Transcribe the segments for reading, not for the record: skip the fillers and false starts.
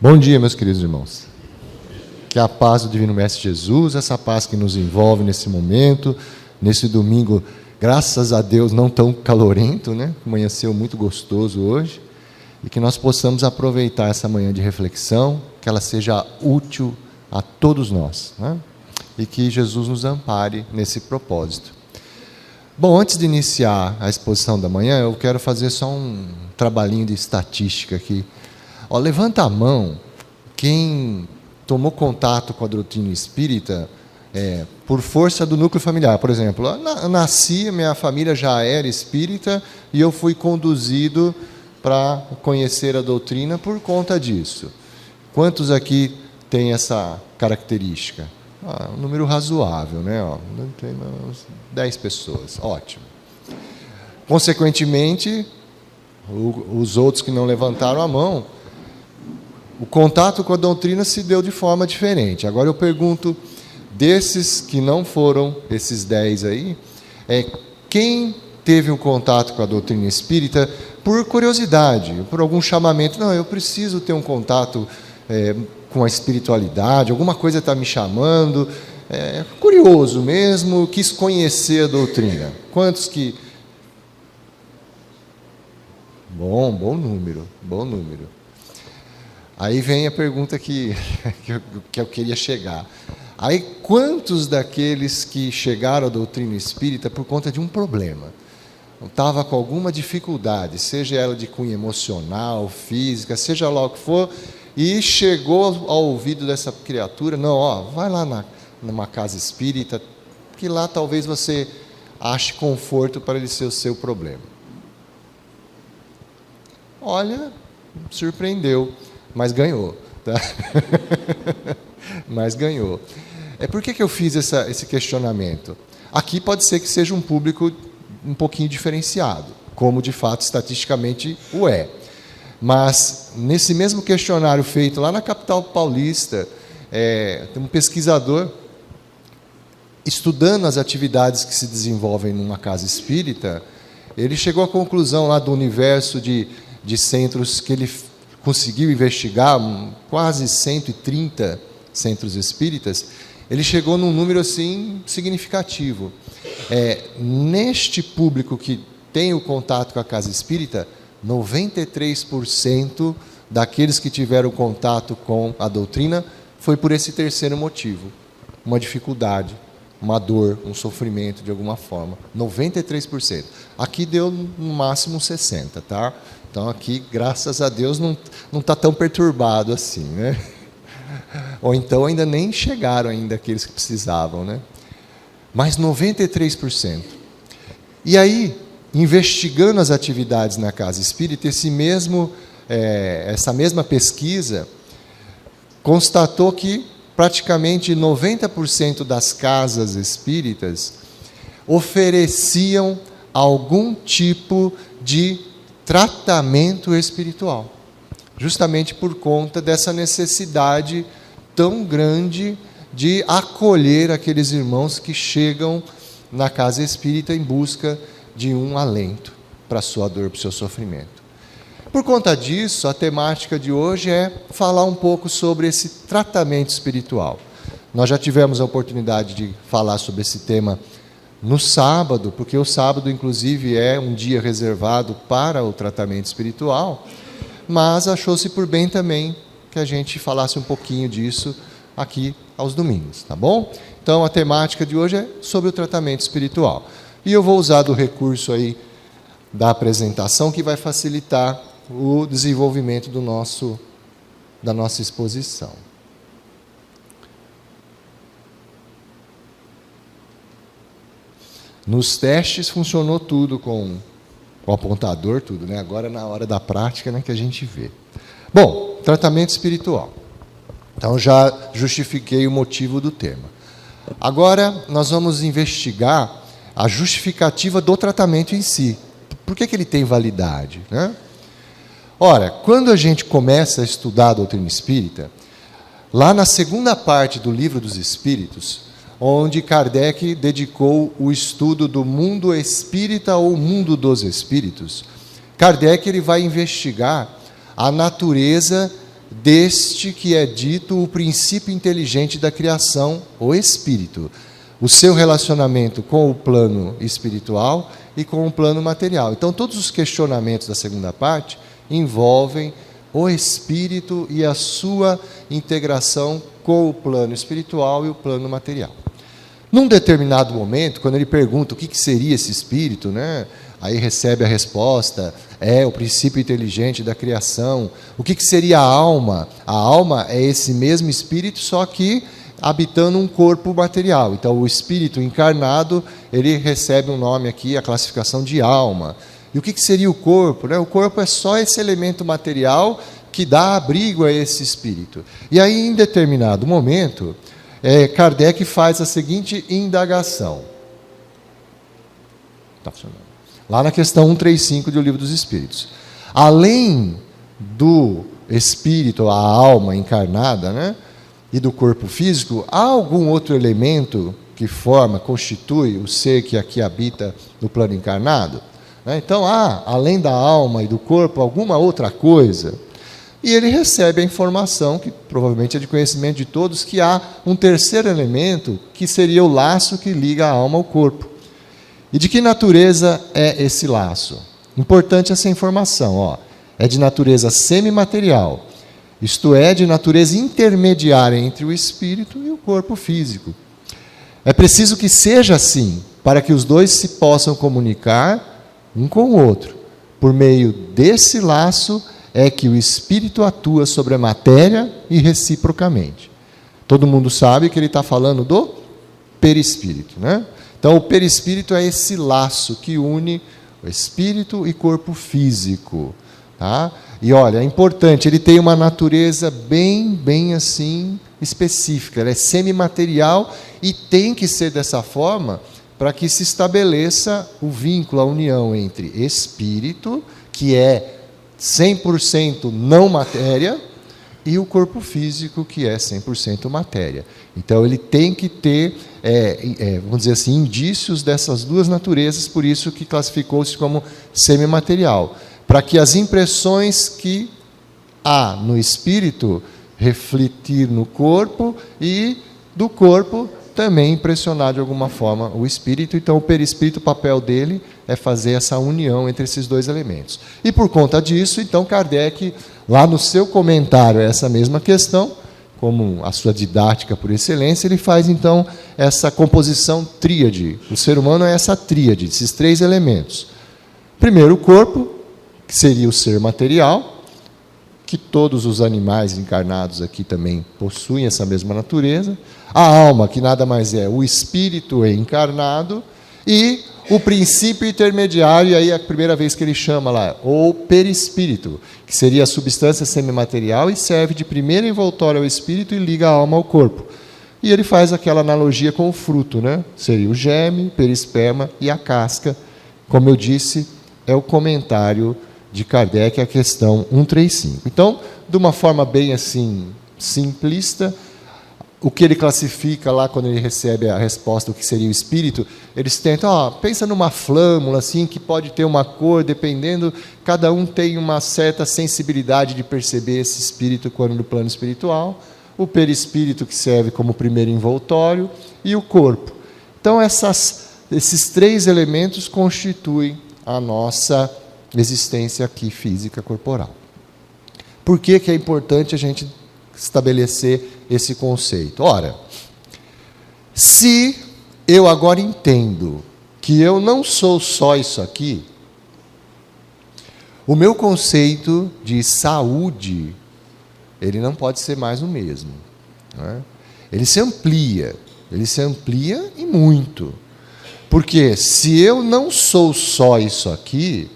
Bom dia, meus queridos irmãos. Que a paz do Divino Mestre Jesus, essa paz que nos envolve nesse momento, nesse domingo, graças a Deus, não tão calorento, né? Amanheceu muito gostoso hoje. E que nós possamos aproveitar essa manhã de reflexão, que ela seja útil a todos nós, né? E que Jesus nos ampare nesse propósito. Bom, antes de iniciar a exposição da manhã, eu quero fazer só um trabalhinho de estatística aqui. Ó, levanta a mão quem tomou contato com a doutrina espírita por força do núcleo familiar. Por exemplo, eu nasci, minha família já era espírita e eu fui conduzido para conhecer a doutrina por conta disso. Quantos aqui têm essa característica? Um número razoável, né? Tem umas 10 pessoas, ótimo. Consequentemente, os outros que não levantaram a mão, o contato com a doutrina se deu de forma diferente. Agora eu pergunto, desses que não foram, esses 10 aí, quem teve um contato com a doutrina espírita por curiosidade, por algum chamamento? Não, eu preciso ter um contato com a espiritualidade, alguma coisa está me chamando, curioso mesmo, quis conhecer a doutrina. Quantos que... Bom número. Aí vem a pergunta que eu queria chegar. Aí, quantos daqueles que chegaram à doutrina espírita por conta de um problema? Estava com alguma dificuldade, seja ela de cunho emocional, física, seja lá o que for, e chegou ao ouvido dessa criatura, não, vai lá numa casa espírita, que lá talvez você ache conforto para ele ser o seu problema. Olha, surpreendeu. Mas ganhou, tá? Mas ganhou. Por que eu fiz esse questionamento? Aqui pode ser que seja um público um pouquinho diferenciado, como de fato estatisticamente o é. Mas nesse mesmo questionário feito lá na capital paulista, tem um pesquisador estudando as atividades que se desenvolvem numa casa espírita. Ele chegou à conclusão lá do universo de centros que ele conseguiu investigar, quase 130 centros espíritas. Ele chegou num número assim significativo. Neste público que tem o contato com a casa espírita, 93% daqueles que tiveram contato com a doutrina foi por esse terceiro motivo: uma dificuldade, uma dor, um sofrimento de alguma forma. 93%. Aqui deu no máximo 60%, tá? Então aqui, graças a Deus, não está tão perturbado assim, né? Ou então ainda nem chegaram ainda aqueles que precisavam, né? Mas 93%. E aí, investigando as atividades na casa espírita, essa mesma pesquisa constatou que praticamente 90% das casas espíritas ofereciam algum tipo de tratamento espiritual, justamente por conta dessa necessidade tão grande de acolher aqueles irmãos que chegam na casa espírita em busca de um alento para a sua dor, para o seu sofrimento. Por conta disso, a temática de hoje é falar um pouco sobre esse tratamento espiritual. Nós já tivemos a oportunidade de falar sobre esse tema no sábado, porque o sábado, inclusive, é um dia reservado para o tratamento espiritual, mas achou-se por bem também que a gente falasse um pouquinho disso aqui aos domingos, tá bom? Então, a temática de hoje é sobre o tratamento espiritual. E eu vou usar do recurso aí da apresentação, que vai facilitar o desenvolvimento da nossa exposição. Nos testes funcionou tudo com o apontador, tudo, né? Agora, na hora da prática, né, que a gente vê. Bom, tratamento espiritual. Então, já justifiquei o motivo do tema. Agora, nós vamos investigar a justificativa do tratamento em si. Por que ele tem validade, né? Ora, quando a gente começa a estudar a doutrina espírita, lá na segunda parte do Livro dos Espíritos, onde Kardec dedicou o estudo do mundo espírita ou mundo dos espíritos, Kardec ele vai investigar a natureza deste que é dito o princípio inteligente da criação, o espírito. O seu relacionamento com o plano espiritual e com o plano material. Então, todos os questionamentos da segunda parte envolvem o espírito e a sua integração com o plano espiritual e o plano material. Num determinado momento, quando ele pergunta o que seria esse espírito, né? Aí recebe a resposta, é o princípio inteligente da criação. O que seria a alma? A alma é esse mesmo espírito, só que habitando um corpo material. Então, o espírito encarnado, ele recebe um nome aqui, a classificação de alma. E o que seria o corpo? Né? O corpo é só esse elemento material que dá abrigo a esse espírito. E aí, em determinado momento, Kardec faz a seguinte indagação. Está funcionando. Lá na questão 135 do Livro dos Espíritos. Além do espírito, a alma encarnada, né, e do corpo físico, há algum outro elemento que constitui o ser que aqui habita no plano encarnado? Então, há, além da alma e do corpo, alguma outra coisa? E ele recebe a informação, que provavelmente é de conhecimento de todos, que há um terceiro elemento, que seria o laço que liga a alma ao corpo. E de que natureza é esse laço? Importante essa informação, é de natureza semimaterial, isto é, de natureza intermediária entre o espírito e o corpo físico. É preciso que seja assim, para que os dois se possam comunicar um com o outro. Por meio desse laço é que o espírito atua sobre a matéria e reciprocamente. Todo mundo sabe que ele está falando do perispírito, né? Então, o perispírito é esse laço que une o espírito e corpo físico. Tá? E olha, é importante, ele tem uma natureza bem assim específica. Ele é semimaterial e tem que ser dessa forma para que se estabeleça o vínculo, a união entre espírito, que é 100% não matéria, e o corpo físico, que é 100% matéria. Então, ele tem que ter, vamos dizer assim, indícios dessas duas naturezas, por isso que classificou-se como semimaterial, para que as impressões que há no espírito refletir no corpo e do corpo também impressionar de alguma forma o espírito. Então, o perispírito, o papel dele é fazer essa união entre esses dois elementos. E por conta disso, então, Kardec, lá no seu comentário a essa mesma questão, como a sua didática por excelência, ele faz, então, essa composição tríade. O ser humano é essa tríade, esses três elementos. Primeiro, o corpo, que seria o ser material, que todos os animais encarnados aqui também possuem essa mesma natureza. A alma, que nada mais é o espírito encarnado, e o princípio intermediário, e aí é a primeira vez que ele chama lá, o perispírito, que seria a substância semimaterial e serve de primeiro envoltório ao espírito e liga a alma ao corpo. E ele faz aquela analogia com o fruto, né? Seria o germe, perisperma e a casca. Como eu disse, é o comentário de Kardec, a questão 135. Então, de uma forma bem assim, simplista, o que ele classifica lá quando ele recebe a resposta, o que seria o espírito, eles tentam, pensa numa flâmula assim, que pode ter uma cor, dependendo, cada um tem uma certa sensibilidade de perceber esse espírito quando no plano espiritual, o perispírito, que serve como primeiro envoltório, e o corpo. Então, esses três elementos constituem a nossa existência aqui física corporal. Por que é importante a gente estabelecer esse conceito? Ora, se eu agora entendo que eu não sou só isso aqui, o meu conceito de saúde, ele não pode ser mais o mesmo, né? Ele se amplia e muito. Porque se eu não sou só isso aqui,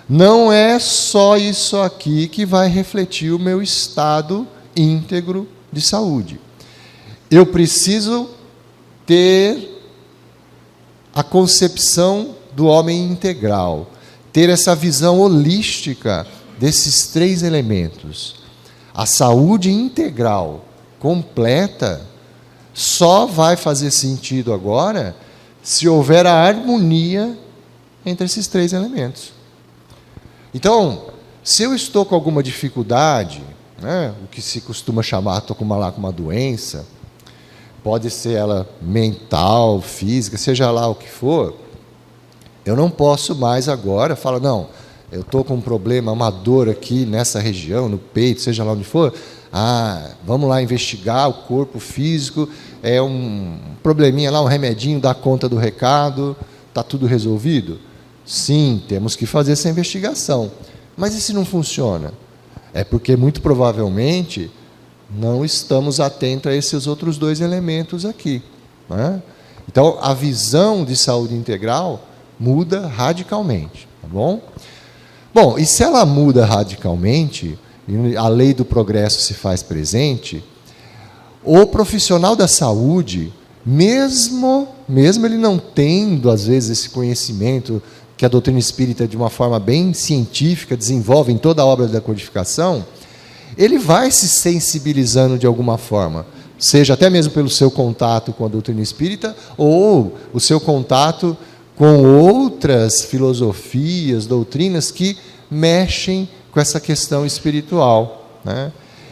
não é só isso aqui que vai refletir o meu estado íntegro de saúde. Eu preciso ter a concepção do homem integral, ter essa visão holística desses três elementos. A saúde integral, completa, só vai fazer sentido agora se houver a harmonia entre esses três elementos. Então, se eu estou com alguma dificuldade, né? O que se costuma chamar, estou com uma doença, pode ser ela mental, física, seja lá o que for, eu não posso mais agora falar, não, eu estou com um problema, uma dor aqui nessa região, no peito, seja lá onde for, vamos lá investigar o corpo físico, é um probleminha lá, um remedinho, dá conta do recado, está tudo resolvido? Sim, temos que fazer essa investigação. Mas e se não funciona? É porque, muito provavelmente, não estamos atentos a esses outros dois elementos aqui, né? Então, a visão de saúde integral muda radicalmente, tá bom? Bom, e se ela muda radicalmente, e a lei do progresso se faz presente, o profissional da saúde, mesmo ele não tendo, às vezes, esse conhecimento que a doutrina espírita, de uma forma bem científica, desenvolve em toda a obra da codificação, ele vai se sensibilizando de alguma forma, seja até mesmo pelo seu contato com a doutrina espírita, ou o seu contato com outras filosofias, doutrinas que mexem com essa questão espiritual, né?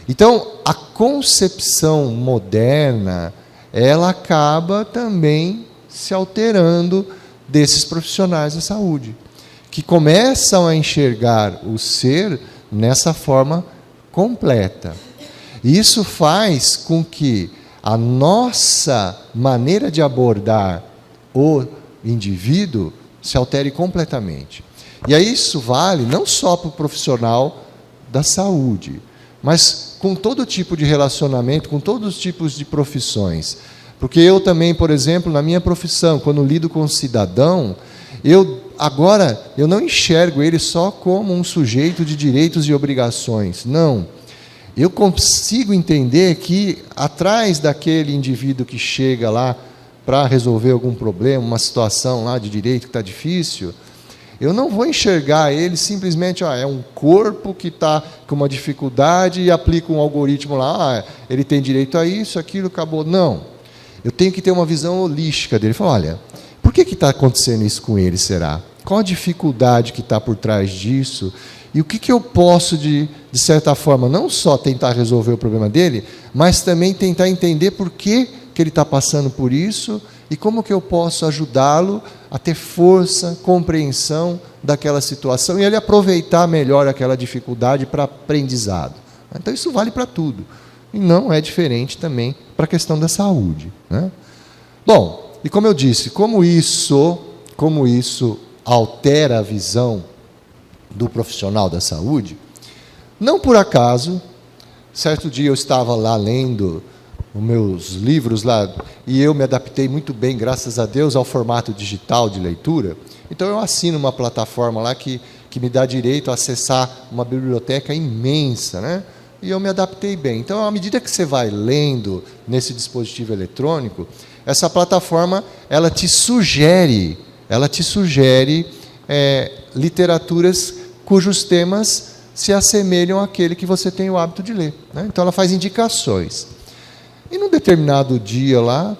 Então, a concepção moderna, ela acaba também se alterando desses profissionais da saúde, que começam a enxergar o ser nessa forma completa. E isso faz com que a nossa maneira de abordar o indivíduo se altere completamente. E aí isso vale não só para o profissional da saúde, mas com todo tipo de relacionamento, com todos os tipos de profissões. Porque eu também, por exemplo, na minha profissão, quando lido com um cidadão, eu não enxergo ele só como um sujeito de direitos e obrigações. Não. Eu consigo entender que, atrás daquele indivíduo que chega lá para resolver algum problema, uma situação lá de direito que está difícil, eu não vou enxergar ele simplesmente, é um corpo que está com uma dificuldade e aplica um algoritmo lá, ele tem direito a isso, aquilo, acabou. Não. Eu tenho que ter uma visão holística dele. Falar, olha, por que está acontecendo isso com ele, será? Qual a dificuldade que está por trás disso? E o que eu posso, de certa forma, não só tentar resolver o problema dele, mas também tentar entender por que ele está passando por isso e como que eu posso ajudá-lo a ter força, compreensão daquela situação e ele aproveitar melhor aquela dificuldade para aprendizado. Então, isso vale para tudo. E não é diferente também para a questão da saúde, né? Bom, e como eu disse, como isso altera a visão do profissional da saúde, não por acaso, certo dia eu estava lá lendo os meus livros lá, e eu me adaptei muito bem, graças a Deus, ao formato digital de leitura. Então eu assino uma plataforma lá que me dá direito a acessar uma biblioteca imensa, né? E eu me adaptei bem. Então, à medida que você vai lendo nesse dispositivo eletrônico, essa plataforma ela te sugere literaturas cujos temas se assemelham àquele que você tem o hábito de ler, né? Então, ela faz indicações. E num determinado dia lá,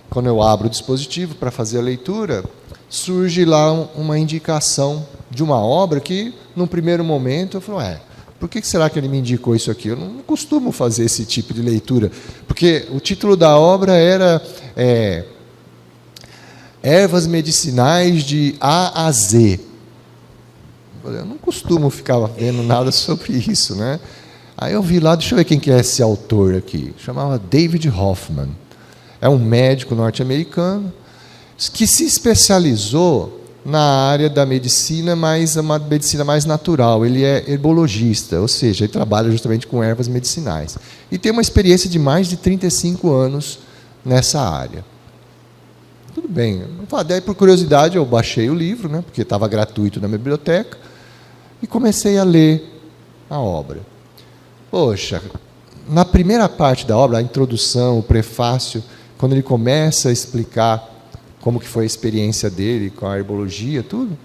quando eu abro o dispositivo para fazer a leitura, surge lá uma indicação de uma obra que, num primeiro momento, eu falo, por que será que ele me indicou isso aqui? Eu não costumo fazer esse tipo de leitura, porque o título da obra era Ervas Medicinais de A a Z. Eu não costumo ficar vendo nada sobre isso, né? Aí eu vi lá, deixa eu ver quem que é esse autor aqui. Chamava David Hoffman. É um médico norte-americano que se especializou na área da medicina, mas uma medicina mais natural. Ele é herbologista, ou seja, ele trabalha justamente com ervas medicinais. E tem uma experiência de mais de 35 anos nessa área. Tudo bem. Daí, por curiosidade, eu baixei o livro, né, porque estava gratuito na minha biblioteca, e comecei a ler a obra. Poxa, na primeira parte da obra, a introdução, o prefácio, quando ele começa a explicar como que foi a experiência dele com a herbologia, tudo,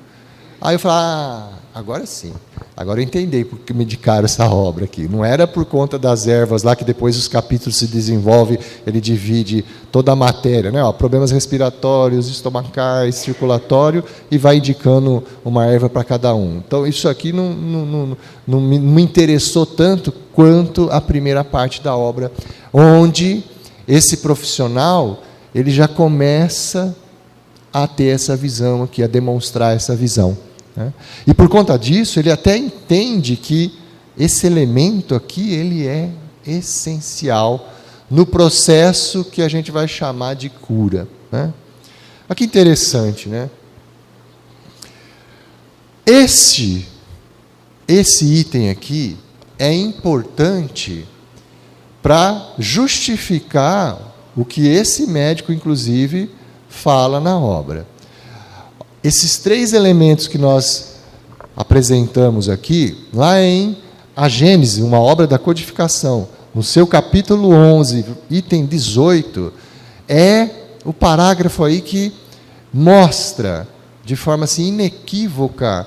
Aí eu falei, agora sim. Agora eu entendi porque me indicaram essa obra aqui. Não era por conta das ervas lá, que depois os capítulos se desenvolvem, ele divide toda a matéria, né? Problemas respiratórios, estomacais, circulatório, e vai indicando uma erva para cada um. Então, isso aqui não me interessou tanto quanto a primeira parte da obra, onde esse profissional ele já começa a ter essa visão aqui, a demonstrar essa visão. E por conta disso, ele até entende que esse elemento aqui, ele é essencial no processo que a gente vai chamar de cura. Olha que interessante, né? Esse item aqui é importante para justificar o que esse médico, inclusive, fala na obra. Esses 3 elementos que nós apresentamos aqui, lá em A Gênese, uma obra da codificação, no seu capítulo 11, item 18, é o parágrafo aí que mostra, de forma assim inequívoca,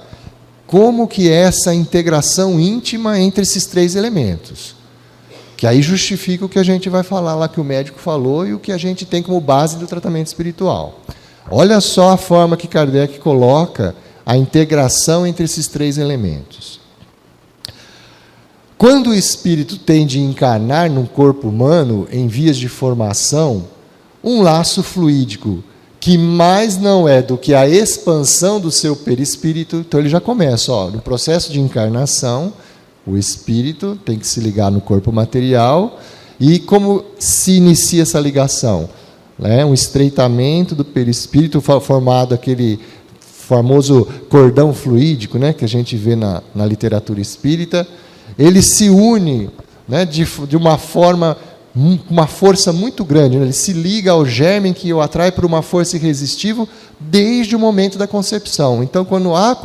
como que é essa integração íntima entre esses 3 elementos. Que aí justifica o que a gente vai falar lá, que o médico falou, e o que a gente tem como base do tratamento espiritual. Olha só a forma que Kardec coloca a integração entre esses 3 elementos. Quando o espírito tem de encarnar num corpo humano em vias de formação, um laço fluídico, que mais não é do que a expansão do seu perispírito, então ele já começa, no processo de encarnação, o espírito tem que se ligar no corpo material, e como se inicia essa ligação? Um estreitamento do perispírito, formado aquele famoso cordão fluídico, que a gente vê na literatura espírita. Ele se une, de uma forma, uma força muito grande. Ele se liga ao germe que o atrai por uma força irresistível desde o momento da concepção. Então, quando há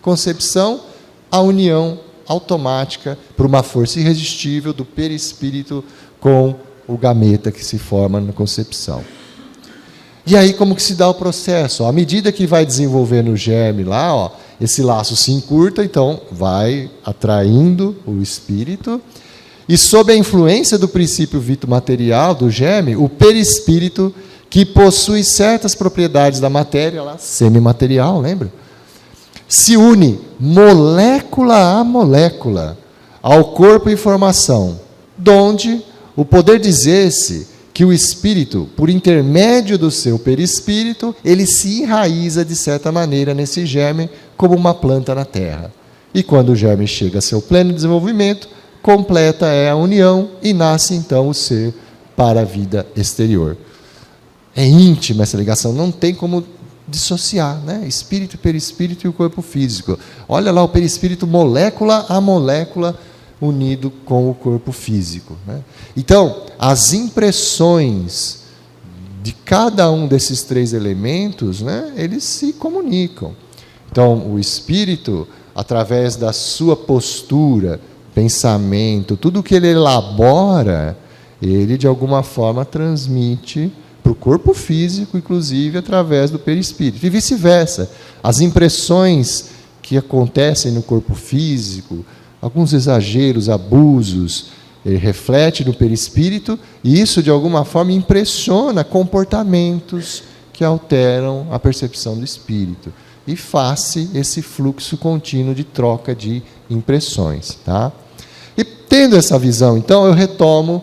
concepção, a união automática por uma força irresistível do perispírito com o gameta que se forma na concepção. E aí como que se dá o processo? À medida que vai desenvolvendo o germe lá, esse laço se encurta, então vai atraindo o espírito, e sob a influência do princípio vito-material do germe, o perispírito, que possui certas propriedades da matéria, lá, semimaterial, lembra? Se une molécula a molécula ao corpo em formação, donde o poder dizer-se que o espírito, por intermédio do seu perispírito, ele se enraiza de certa maneira nesse germe como uma planta na terra. E quando o germe chega a seu pleno desenvolvimento, completa é a união e nasce então o ser para a vida exterior. É íntima essa ligação, não tem como dissociar, espírito, perispírito e o corpo físico. Olha lá o perispírito molécula a molécula unido com o corpo físico. Então, as impressões de cada um desses 3 elementos, eles se comunicam. Então, o espírito, através da sua postura, pensamento, tudo que ele elabora, ele de alguma forma transmite para o corpo físico, inclusive através do perispírito, e vice-versa. As impressões que acontecem no corpo físico, alguns exageros, abusos, ele reflete no perispírito, e isso de alguma forma impressiona comportamentos que alteram a percepção do espírito, e faz esse fluxo contínuo de troca de impressões. E tendo essa visão, então, eu retomo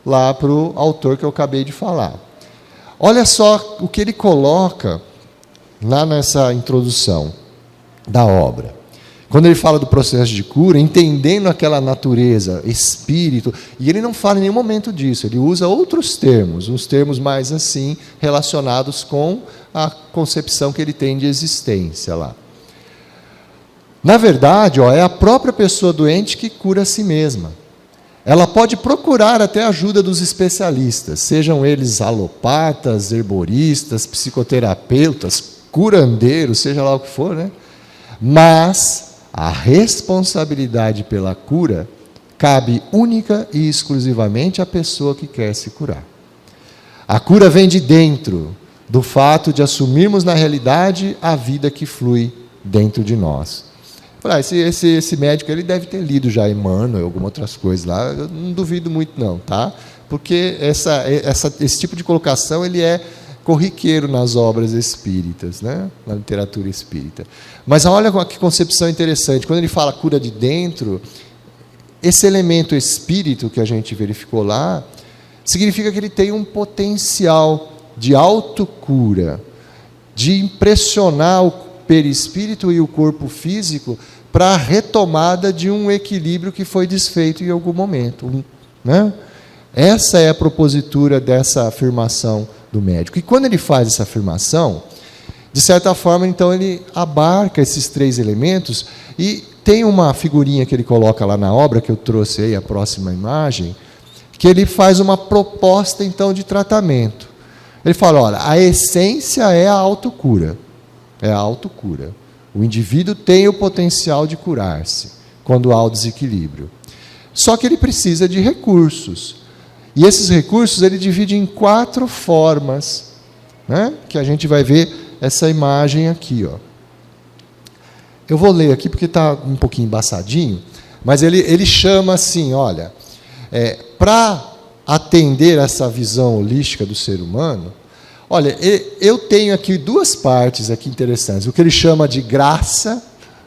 lá para o autor que eu acabei de falar. Olha só o que ele coloca lá nessa introdução da obra. Quando ele fala do processo de cura, entendendo aquela natureza, espírito, e ele não fala em nenhum momento disso, ele usa outros termos, uns termos mais assim, relacionados com a concepção que ele tem de existência lá. Na verdade, é a própria pessoa doente que cura a si mesma. Ela pode procurar até a ajuda dos especialistas, sejam eles alopatas, herboristas, psicoterapeutas, curandeiros, seja lá o que for, Mas a responsabilidade pela cura cabe única e exclusivamente à pessoa que quer se curar. A cura vem de dentro, do fato de assumirmos na realidade a vida que flui dentro de nós. Falei, esse médico ele deve ter lido já Emmanuel, algumas outras coisas lá, eu não duvido muito não, tá? Porque esse tipo de colocação ele é corriqueiro nas obras espíritas, né? Na literatura espírita. Mas olha que concepção interessante, quando ele fala cura de dentro, esse elemento espírito que a gente verificou lá, significa que ele tem um potencial de autocura, de impressionar o perispírito e o corpo físico para a retomada de um equilíbrio que foi desfeito em algum momento, né? Essa é a propositura dessa afirmação do médico. E quando ele faz essa afirmação, de certa forma, então, ele abarca esses 3 elementos, e tem uma figurinha que ele coloca lá na obra, que eu trouxe aí, a próxima imagem, que ele faz uma proposta, então, de tratamento. Ele fala, olha, a essência é a autocura. É a autocura. O indivíduo tem o potencial de curar-se quando há o desequilíbrio. Só que ele precisa de recursos. E esses recursos ele divide em 4 formas, né? Que a gente vai ver essa imagem aqui, ó. Eu vou ler aqui porque está um pouquinho embaçadinho, mas ele chama assim, olha, para atender essa visão holística do ser humano, olha, eu tenho aqui 2 partes aqui interessantes. O que ele chama de graça,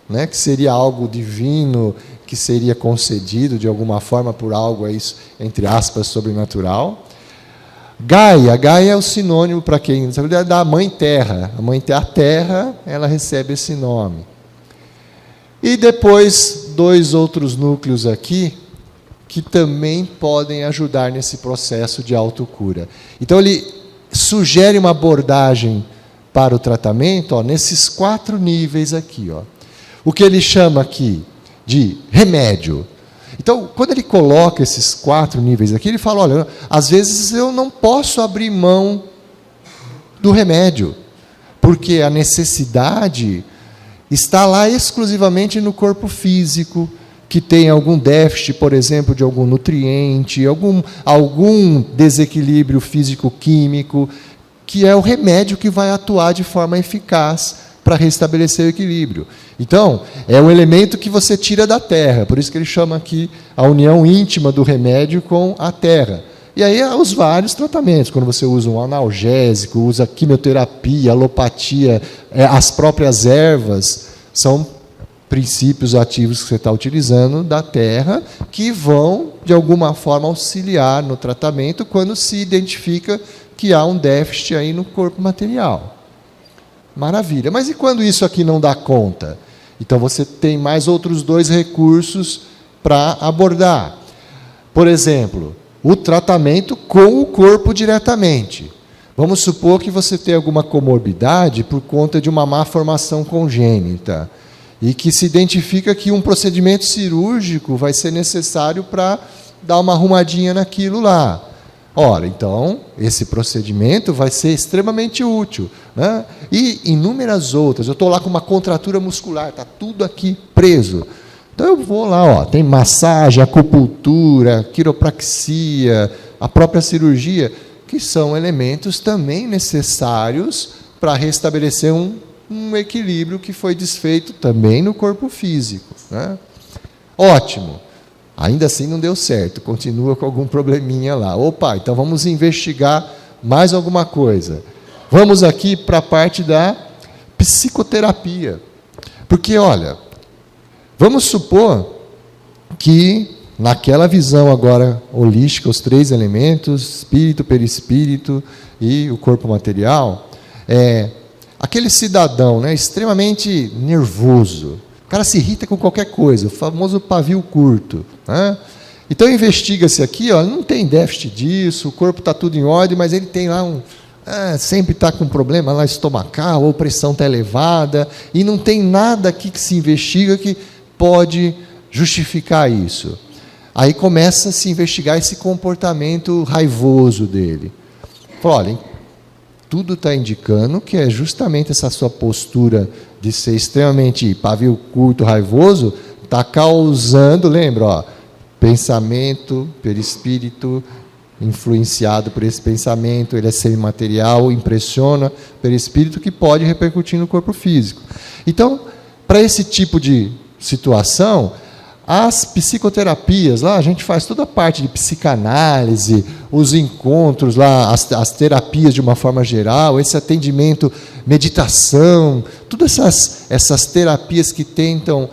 né, que seria algo divino, que seria concedido de alguma forma por algo, entre aspas, sobrenatural. Gaia é o sinônimo, para quem não sabe, da Mãe Terra. A Terra, ela recebe esse nome. E depois, 2 outros núcleos aqui, que também podem ajudar nesse processo de autocura. Então, ele sugere uma abordagem para o tratamento, ó, nesses 4 níveis aqui. Ó. O que ele chama aqui de remédio. Então, quando ele coloca esses 4 níveis aqui, ele fala, olha, às vezes eu não posso abrir mão do remédio, porque a necessidade está lá exclusivamente no corpo físico, que tem algum déficit, por exemplo, de algum nutriente, algum desequilíbrio físico-químico, que é o remédio que vai atuar de forma eficaz para restabelecer o equilíbrio. Então, é um elemento que você tira da terra, por isso que ele chama aqui a união íntima do remédio com a terra. E aí há os vários tratamentos, quando você usa um analgésico, usa quimioterapia, alopatia, as próprias ervas, são princípios ativos que você está utilizando da terra, que vão, de alguma forma, auxiliar no tratamento quando se identifica que há um déficit aí no corpo material. Maravilha. Mas e quando isso aqui não dá conta? Então você tem mais outros 2 recursos para abordar. Por exemplo, o tratamento com o corpo diretamente. Vamos supor que você tem alguma comorbidade por conta de uma má formação congênita e que se identifica que um procedimento cirúrgico vai ser necessário para dar uma arrumadinha naquilo lá. Ora, então, esse procedimento vai ser extremamente útil, né? E inúmeras outras. Eu estou lá com uma contratura muscular, está tudo aqui preso. Então, eu vou lá, ó, tem massagem, acupuntura, quiropraxia, a própria cirurgia, que são elementos também necessários para restabelecer um equilíbrio que foi desfeito também no corpo físico, né? Ótimo. Ainda assim não deu certo, continua com algum probleminha lá. Opa, então vamos investigar mais alguma coisa. Vamos aqui para a parte da psicoterapia. Porque, olha, vamos supor que naquela visão agora holística, os 3 elementos, espírito, perispírito e o corpo material, aquele cidadão, né, extremamente nervoso, o cara se irrita com qualquer coisa, o famoso pavio curto, né? Então investiga-se aqui, ó, não tem déficit disso, o corpo está tudo em ordem, mas ele tem lá sempre está com problema lá estomacal, ou pressão está elevada, e não tem nada aqui que se investiga que pode justificar isso. Aí começa a se investigar esse comportamento raivoso dele. Fala, olha, tudo está indicando que é justamente essa sua postura de ser extremamente pavio curto, raivoso, está causando, lembra, ó, pensamento, perispírito, influenciado por esse pensamento, ele é semimaterial, impressiona perispírito, que pode repercutir no corpo físico. Então, para esse tipo de situação, as psicoterapias, lá a gente faz toda a parte de psicanálise, os encontros lá, as terapias de uma forma geral, esse atendimento, meditação, todas essas terapias que tentam,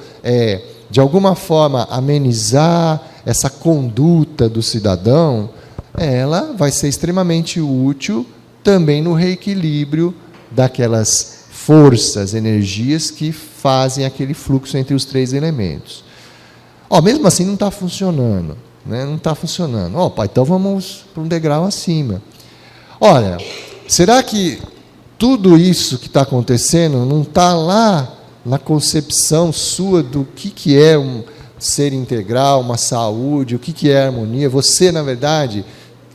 de alguma forma, amenizar essa conduta do cidadão, ela vai ser extremamente útil também no reequilíbrio daquelas forças, energias que fazem aquele fluxo entre os três elementos. Mesmo assim não está funcionando, né? Não está funcionando. Então vamos para um degrau acima. Olha, será que tudo isso que está acontecendo não está lá na concepção sua do que é um ser integral, uma saúde, o que é harmonia? Você, na verdade,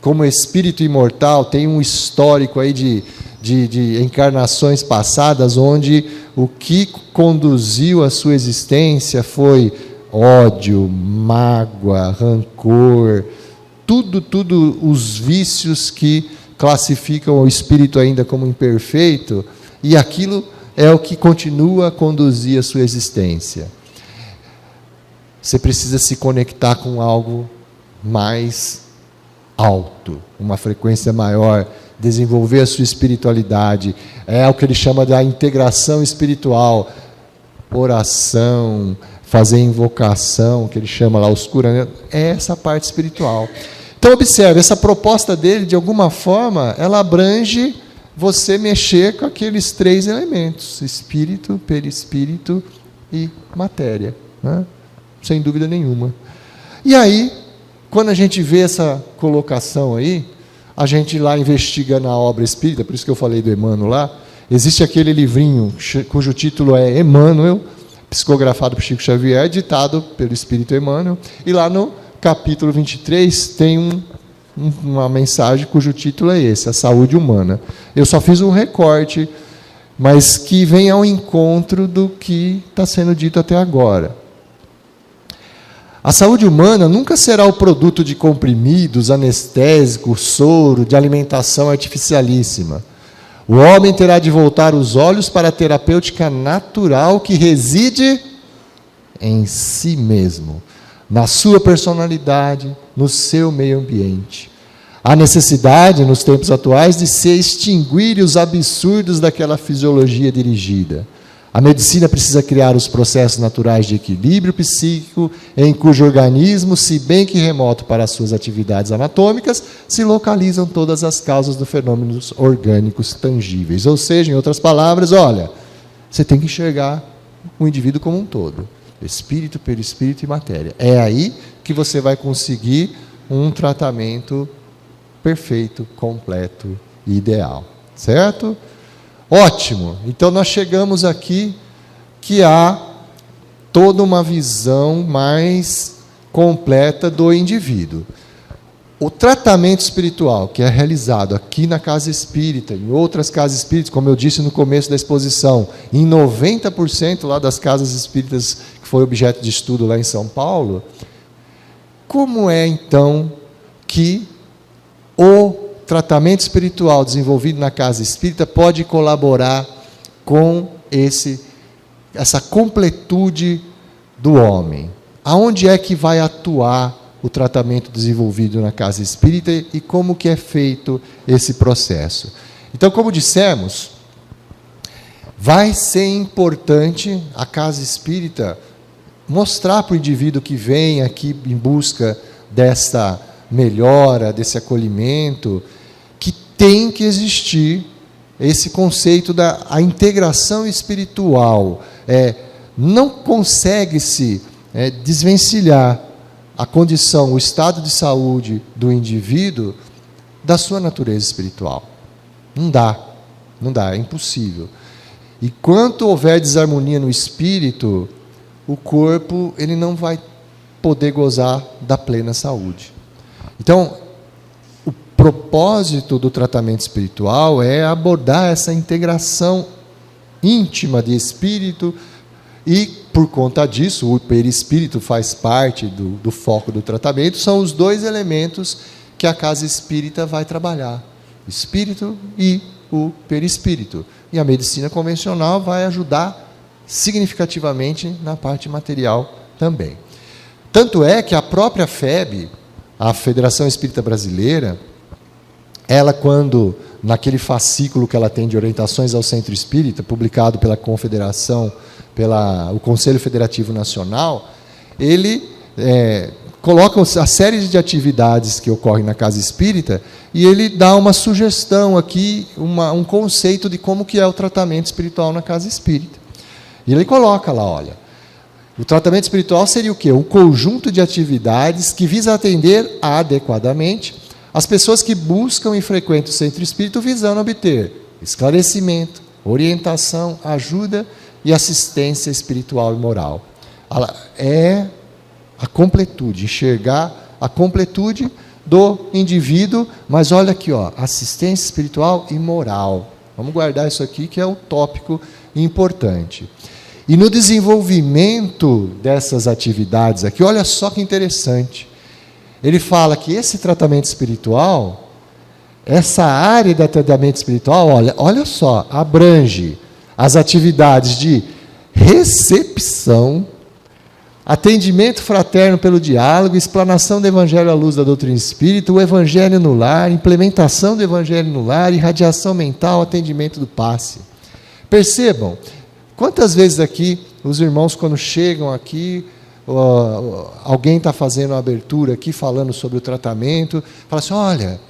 como espírito imortal, tem um histórico aí de encarnações passadas, onde o que conduziu a sua existência foi ódio, mágoa, rancor, tudo os vícios que classificam o espírito ainda como imperfeito, e aquilo é o que continua a conduzir a sua existência. Você precisa se conectar com algo mais alto, uma frequência maior, desenvolver a sua espiritualidade. É o que ele chama da integração espiritual, oração, fazer invocação, que ele chama lá os curamentos, é essa parte espiritual. Então observe, essa proposta dele, de alguma forma, ela abrange você mexer com aqueles três elementos, espírito, perispírito e matéria, né? Sem dúvida nenhuma. E aí, quando a gente vê essa colocação aí, a gente lá investiga na obra espírita, por isso que eu falei do Emmanuel lá, existe aquele livrinho cujo título é Emmanuel, psicografado por Chico Xavier, ditado pelo Espírito Emmanuel, e lá no capítulo 23 tem uma mensagem cujo título é esse, a saúde humana. Eu só fiz um recorte, mas que vem ao encontro do que está sendo dito até agora. A saúde humana nunca será o produto de comprimidos, anestésicos, soro, de alimentação artificialíssima. O homem terá de voltar os olhos para a terapêutica natural que reside em si mesmo, na sua personalidade, no seu meio ambiente. Há necessidade, nos tempos atuais, de se extinguir os absurdos daquela fisiologia dirigida. A medicina precisa criar os processos naturais de equilíbrio psíquico, em cujo organismo, se bem que remoto para as suas atividades anatômicas, se localizam todas as causas dos fenômenos orgânicos tangíveis. Ou seja, em outras palavras, olha, você tem que enxergar o indivíduo como um todo. Espírito, perispírito e matéria. É aí que você vai conseguir um tratamento perfeito, completo e ideal. Certo? Ótimo. Então nós chegamos aqui que há toda uma visão mais completa do indivíduo. O tratamento espiritual que é realizado aqui na Casa Espírita, em outras casas espíritas, como eu disse no começo da exposição, em 90% lá das casas espíritas que foi objeto de estudo lá em São Paulo, como é então que o tratamento espiritual desenvolvido na Casa Espírita pode colaborar com essa completude do homem? Aonde é que vai atuar o tratamento desenvolvido na Casa Espírita e como que é feito esse processo? Então, como dissemos, vai ser importante a Casa Espírita mostrar para o indivíduo que vem aqui em busca dessa melhora, desse acolhimento, que tem que existir esse conceito da integração espiritual. Não consegue-se desvencilhar a condição, o estado de saúde do indivíduo da sua natureza espiritual. Não dá, é impossível. E quanto houver desarmonia no espírito, o corpo ele não vai poder gozar da plena saúde. Então, o propósito do tratamento espiritual é abordar essa integração íntima de espírito e, por conta disso, o perispírito faz parte do foco do tratamento, são os dois elementos que a Casa Espírita vai trabalhar, espírito e o perispírito. E a medicina convencional vai ajudar significativamente na parte material também. Tanto é que a própria FEB, a Federação Espírita Brasileira, ela, quando, naquele fascículo que ela tem de orientações ao Centro Espírita, publicado pela Confederação, o Conselho Federativo Nacional, ele coloca a série de atividades que ocorrem na Casa Espírita e ele dá uma sugestão aqui, um conceito de como que é o tratamento espiritual na Casa Espírita. E ele coloca lá, olha, o tratamento espiritual seria o quê? Um conjunto de atividades que visa atender adequadamente as pessoas que buscam e frequentam o Centro Espírita visando obter esclarecimento, orientação, ajuda e assistência espiritual e moral. É a completude, enxergar a completude do indivíduo, mas olha aqui, ó, assistência espiritual e moral. Vamos guardar isso aqui, que é um tópico importante. E no desenvolvimento dessas atividades aqui, olha só que interessante. Ele fala que esse tratamento espiritual, essa área de tratamento espiritual, olha só, abrange as atividades de recepção, atendimento fraterno pelo diálogo, explanação do Evangelho à luz da doutrina espírita, o Evangelho no lar, implementação do Evangelho no lar, irradiação mental, atendimento do passe. Percebam, quantas vezes aqui os irmãos, quando chegam aqui, alguém está fazendo uma abertura aqui, falando sobre o tratamento, fala assim, olha,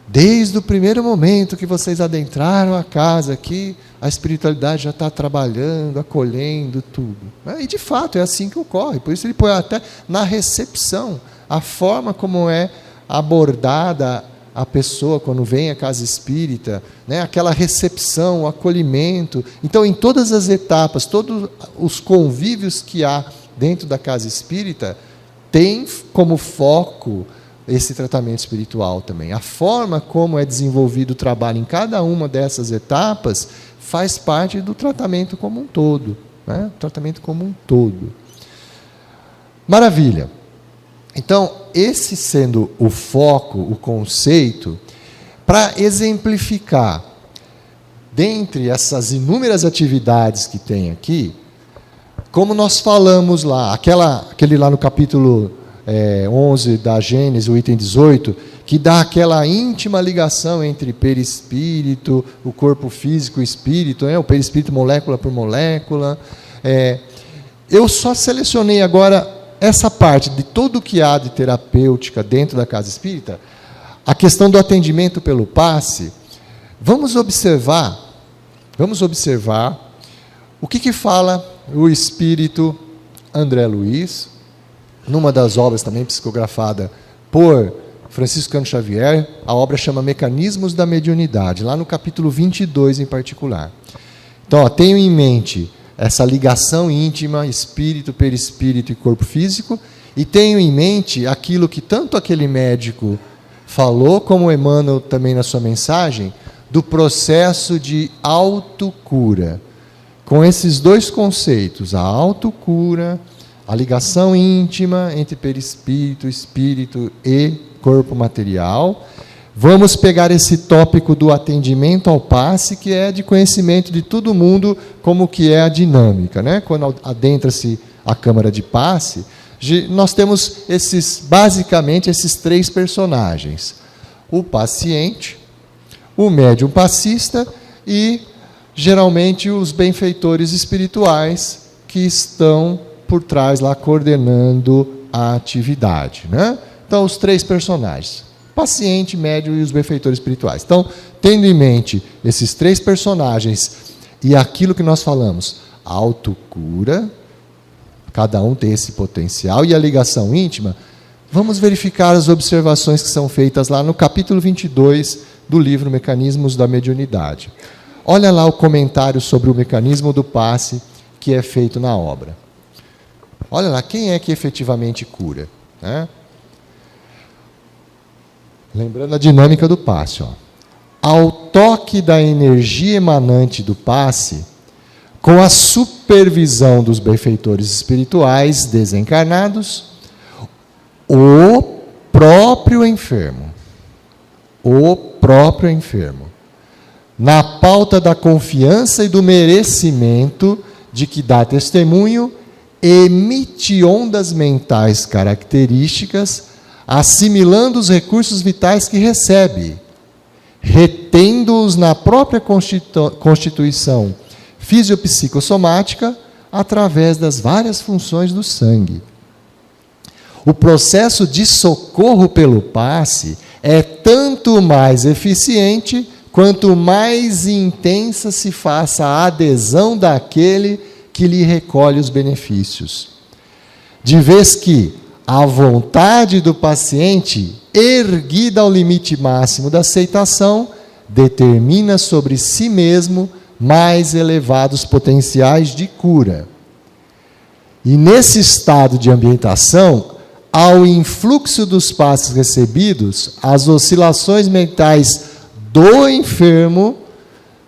desde o primeiro momento que vocês adentraram a casa aqui, a espiritualidade já está trabalhando, acolhendo tudo. E de fato é assim que ocorre, por isso ele põe até na recepção, a forma como é abordada a pessoa quando vem à casa espírita, né? Aquela recepção, o acolhimento. Então, em todas as etapas, todos os convívios que há dentro da casa espírita, tem como foco esse tratamento espiritual também. A forma como é desenvolvido o trabalho em cada uma dessas etapas faz parte do tratamento como um todo, né? O tratamento como um todo. Maravilha. Então, esse sendo o foco, o conceito, para exemplificar, dentre essas inúmeras atividades que tem aqui, como nós falamos lá, aquele lá no capítulo 11 da Gênesis, o item 18, que dá aquela íntima ligação entre perispírito, o corpo físico e o espírito, o perispírito molécula por molécula. Eu só selecionei agora essa parte de tudo que há de terapêutica dentro da casa espírita, a questão do atendimento pelo passe. Vamos observar o que fala o espírito André Luiz, numa das obras também psicografada por Francisco Cândido Xavier, a obra chama Mecanismos da Mediunidade, lá no capítulo 22 em particular. Então, tenho em mente essa ligação íntima, espírito, perispírito e corpo físico, e tenho em mente aquilo que tanto aquele médico falou, como Emmanuel também na sua mensagem, do processo de autocura. Com esses dois conceitos, a autocura, a ligação íntima entre perispírito, espírito e corpo material. Vamos pegar esse tópico do atendimento ao passe, que é de conhecimento de todo mundo, como que é a dinâmica, né? Quando adentra-se a câmara de passe, nós temos basicamente esses três personagens: o paciente, o médium passista e, geralmente, os benfeitores espirituais que estão por trás lá coordenando a atividade, né? Então, os três personagens: paciente, médium e os benfeitores espirituais. Então, tendo em mente esses três personagens e aquilo que nós falamos, a autocura, cada um tem esse potencial, e a ligação íntima, vamos verificar as observações que são feitas lá no capítulo 22 do livro Mecanismos da Mediunidade. Olha lá o comentário sobre o mecanismo do passe que é feito na obra. Olha lá, quem é que efetivamente cura, né? Lembrando a dinâmica do passe. Ao toque da energia emanante do passe, com a supervisão dos benfeitores espirituais desencarnados, o próprio enfermo, na pauta da confiança e do merecimento de que dá testemunho, emite ondas mentais características, assimilando os recursos vitais que recebe, retendo-os na própria constituição fisiopsicossomática através das várias funções do sangue. O processo de socorro pelo passe é tanto mais eficiente quanto mais intensa se faça a adesão daquele que lhe recolhe os benefícios. De vez que a vontade do paciente, erguida ao limite máximo da aceitação, determina sobre si mesmo mais elevados potenciais de cura. E nesse estado de ambientação, ao influxo dos passes recebidos, as oscilações mentais do enfermo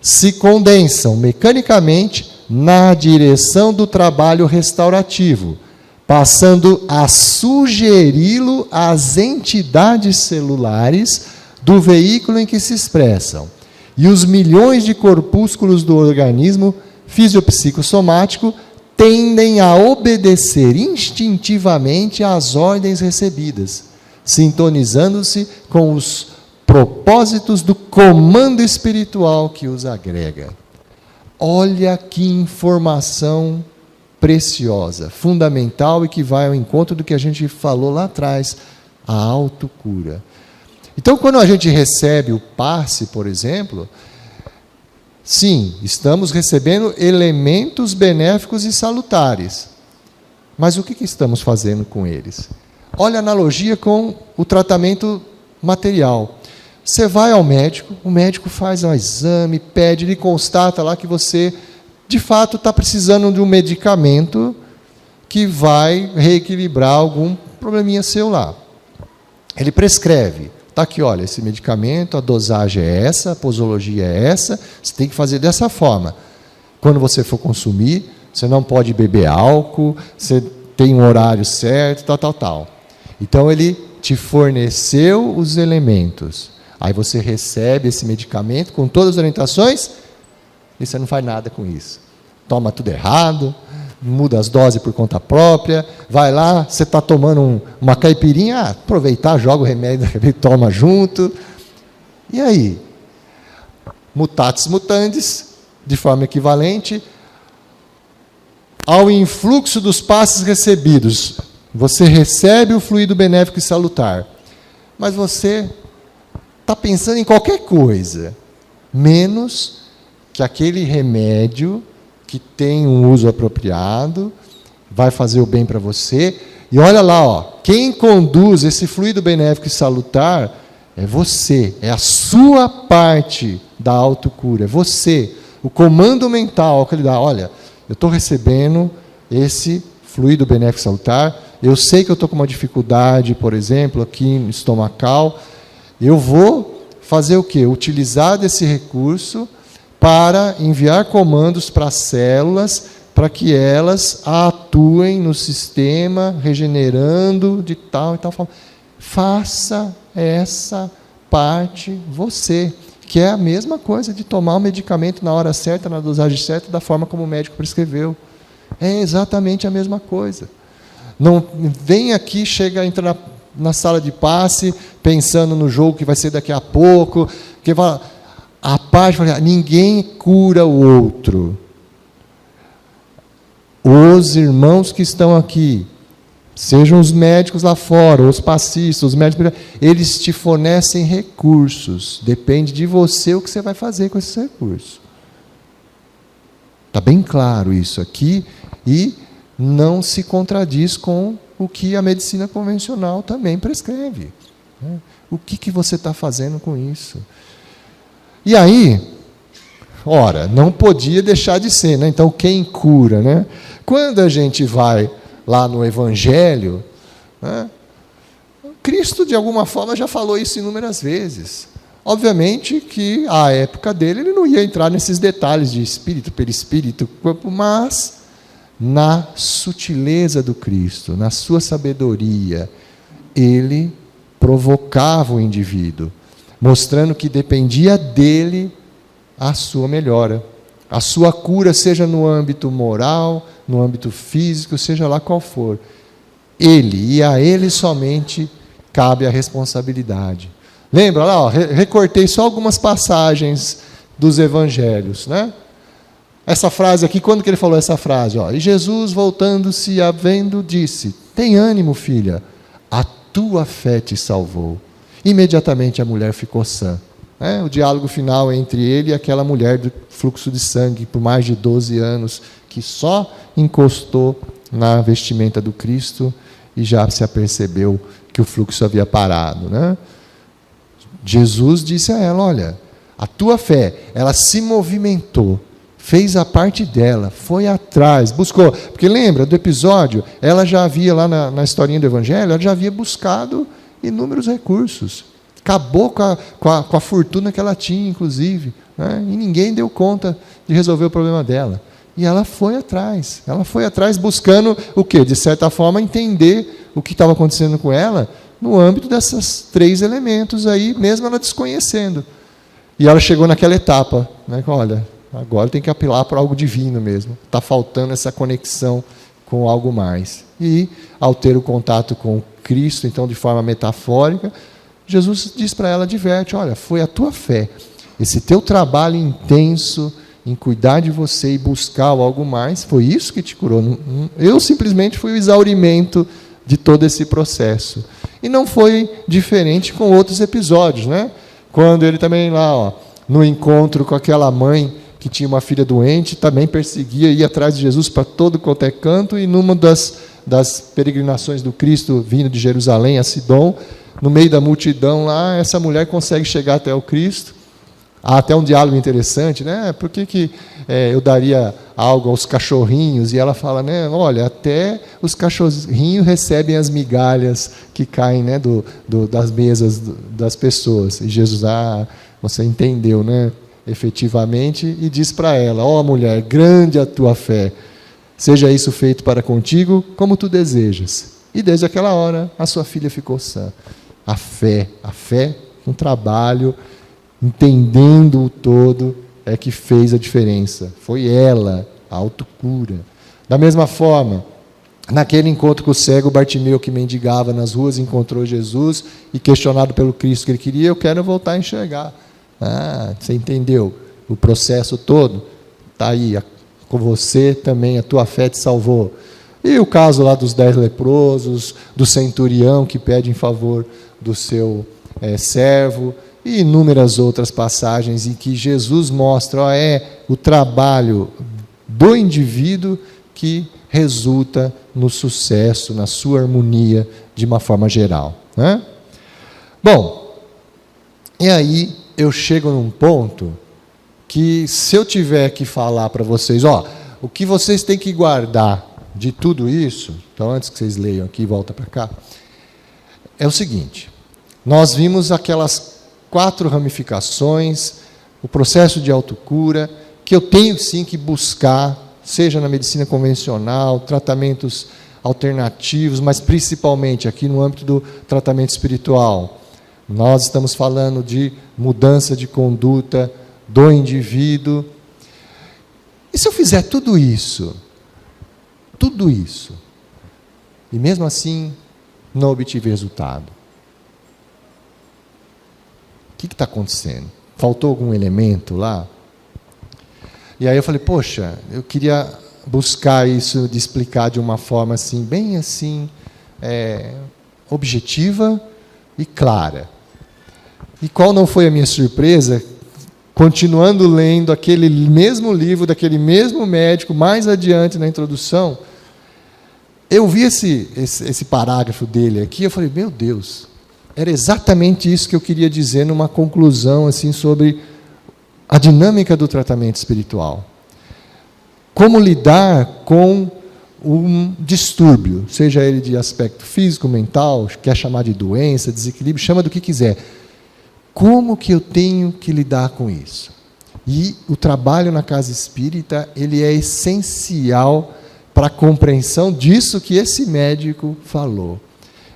se condensam mecanicamente na direção do trabalho restaurativo, passando a sugeri-lo às entidades celulares do veículo em que se expressam. E os milhões de corpúsculos do organismo fisiopsicossomático tendem a obedecer instintivamente às ordens recebidas, sintonizando-se com os propósitos do comando espiritual que os agrega. Olha que informação preciosa, fundamental e que vai ao encontro do que a gente falou lá atrás, a autocura. Então, quando a gente recebe o passe, por exemplo, sim, estamos recebendo elementos benéficos e salutares. Mas o que estamos fazendo com eles? Olha a analogia com o tratamento material. Você vai ao médico, o médico faz um exame, pede, ele constata lá que você, de fato, está precisando de um medicamento que vai reequilibrar algum probleminha seu lá. Ele prescreve. Está aqui, olha, esse medicamento, a dosagem é essa, a posologia é essa, você tem que fazer dessa forma. Quando você for consumir, você não pode beber álcool, você tem um horário certo, tal. Então, ele te forneceu os elementos. Aí você recebe esse medicamento com todas as orientações e você não faz nada com isso. Toma tudo errado, muda as doses por conta própria, vai lá, você está tomando uma caipirinha, aproveitar, joga o remédio, toma junto. E aí? Mutatis mutandis, de forma equivalente, ao influxo dos passes recebidos. Você recebe o fluido benéfico e salutar, mas você está pensando em qualquer coisa, menos que aquele remédio que tem um uso apropriado, vai fazer o bem para você. E olha lá, ó, quem conduz esse fluido benéfico e salutar é você, é a sua parte da autocura, é você. O comando mental que ele dá, olha, eu estou recebendo esse fluido benéfico e salutar, eu sei que eu estou com uma dificuldade, por exemplo, aqui estomacal, eu vou fazer o quê? Utilizar desse recurso para enviar comandos para as células, para que elas atuem no sistema, regenerando de tal e tal forma. Faça essa parte você, que é a mesma coisa de tomar o medicamento na hora certa, na dosagem certa, da forma como o médico prescreveu. É exatamente a mesma coisa. Não vem aqui, entra na sala de passe, pensando no jogo que vai ser daqui a pouco, que vai... A parte, ninguém cura o outro. Os irmãos que estão aqui, sejam os médicos lá fora, os passistas, os médicos, eles te fornecem recursos. Depende de você o que você vai fazer com esses recursos. Está bem claro isso aqui e não se contradiz com o que a medicina convencional também prescreve. O que você está fazendo com isso? E aí, ora, não podia deixar de ser, né? Então, quem cura, né? Quando a gente vai lá no Evangelho, né? Cristo, de alguma forma, já falou isso inúmeras vezes. Obviamente que, à época dele, ele não ia entrar nesses detalhes de espírito, perispírito, corpo, mas na sutileza do Cristo, na sua sabedoria, ele provocava o indivíduo, mostrando que dependia dele a sua melhora. A sua cura, seja no âmbito moral, no âmbito físico, seja lá qual for. Ele, e a Ele somente, cabe a responsabilidade. Lembra lá, recortei só algumas passagens dos evangelhos, né? Essa frase aqui, quando que ele falou essa frase? E Jesus, voltando-se e havendo, disse: tem ânimo, filha, a tua fé te salvou. Imediatamente a mulher ficou sã. O diálogo final entre ele e aquela mulher do fluxo de sangue por mais de 12 anos, que só encostou na vestimenta do Cristo e já se apercebeu que o fluxo havia parado, né? Jesus disse a ela: olha, a tua fé, ela se movimentou, fez a parte dela, foi atrás, buscou. Porque lembra do episódio, ela já havia lá na historinha do Evangelho, ela já havia buscado inúmeros recursos. Acabou com a fortuna que ela tinha, inclusive, né? E ninguém deu conta de resolver o problema dela. E ela foi atrás buscando o quê? De certa forma, entender o que estava acontecendo com ela no âmbito desses 3 elementos aí, mesmo ela desconhecendo. E ela chegou naquela etapa, né? Olha, agora tem que apelar para algo divino mesmo. Está faltando essa conexão com algo mais. E, ao ter o contato com Cristo, então, de forma metafórica, Jesus diz para ela, adverte: olha, foi a tua fé, esse teu trabalho intenso em cuidar de você e buscar algo mais, foi isso que te curou. Eu simplesmente fui o exaurimento de todo esse processo. E não foi diferente com outros episódios, né? Quando ele também lá, no encontro com aquela mãe que tinha uma filha doente, também perseguia, ia atrás de Jesus para todo quanto é canto, e numa das peregrinações do Cristo, vindo de Jerusalém a Sidom, no meio da multidão lá, essa mulher consegue chegar até o Cristo. Há até um diálogo interessante, né? Por que eu daria algo aos cachorrinhos? E ela fala, né? Olha, até os cachorrinhos recebem as migalhas que caem, né, das mesas das pessoas. E Jesus, você entendeu, né? Efetivamente, e diz para ela: mulher, grande a tua fé, seja isso feito para contigo como tu desejas. E desde aquela hora, a sua filha ficou sã. A fé, um trabalho, entendendo o todo, é que fez a diferença. Foi ela, a autocura. Da mesma forma, naquele encontro com o cego, Bartimeu, que mendigava nas ruas, encontrou Jesus e, questionado pelo Cristo que ele queria: eu quero voltar a enxergar. Você entendeu o processo todo? Está aí, com você também, a tua fé te salvou. E o caso lá dos 10 leprosos, do centurião que pede em favor do seu servo, e inúmeras outras passagens em que Jesus mostra o trabalho do indivíduo que resulta no sucesso, na sua harmonia, de uma forma geral, né? Bom, e aí eu chego num ponto que, se eu tiver que falar para vocês, o que vocês têm que guardar de tudo isso, então antes que vocês leiam aqui, volta para cá, é o seguinte: nós vimos aquelas 4 ramificações, o processo de autocura, que eu tenho sim que buscar, seja na medicina convencional, tratamentos alternativos, mas principalmente aqui no âmbito do tratamento espiritual. Nós estamos falando de mudança de conduta do indivíduo. E se eu fizer tudo isso, e mesmo assim não obtive resultado? O que está acontecendo? Faltou algum elemento lá? E aí eu falei, poxa, eu queria buscar isso, de explicar de uma forma assim, bem assim, objetiva e clara. E qual não foi a minha surpresa? Continuando lendo aquele mesmo livro, daquele mesmo médico, mais adiante na introdução, eu vi esse parágrafo dele aqui, eu falei, meu Deus, era exatamente isso que eu queria dizer numa conclusão assim, sobre a dinâmica do tratamento espiritual. Como lidar com um distúrbio, seja ele de aspecto físico, mental, quer chamar de doença, desequilíbrio, chama do que quiser. Como que eu tenho que lidar com isso? E o trabalho na casa espírita, ele é essencial para a compreensão disso que esse médico falou.